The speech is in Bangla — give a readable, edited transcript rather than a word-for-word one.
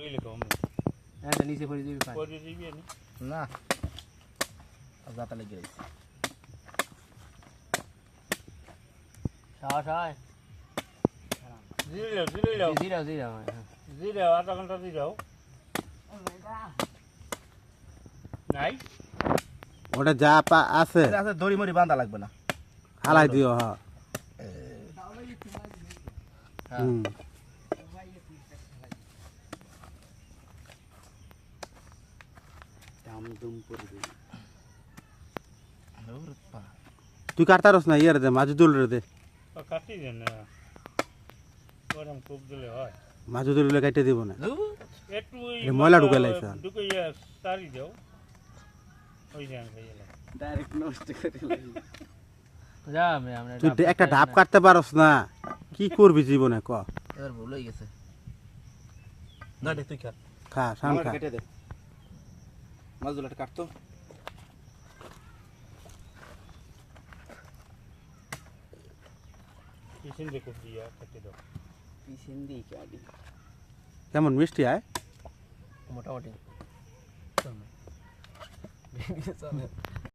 কইলে কম এটা নিচে পড়ে দিবি পানি পরে দিবি না জাতা লেগে গেছে সাহস হয় জিরে লাও জিরা জিরা জিরে আধা ঘন্টা দিয়ে যাও নাই ওটা যা আছে আছে দড়ি মরি বাঁধা লাগবে না হালাই দিও হ্যাঁ হুম তুই কাটতারস না ইয়ার দে মাজুদুল রে দে কাটি দেন না গরম খুব দিলে হয় মাজুদুল রে কাটতে দিব না একটু ময়লা ঢুকে লাইছে ঢুকাইয়া সারি দাও ওই যান খাইলা ডাইরেক্ট নষ্ট করে লাগি যা আমরা তুই একটা ঢাপ কাটতে পারস না কি করবি জীবনে ক এবার ভুল হয়ে গেছে না দে তুই কাট খা শান খা কেটে দে মাছগুলোটা কাটতো কিসিন দেখো দিয়া কাটি দাও পিছন দিয়ে কাটি কেমন মিষ্টি আয় মোটামুটি চলে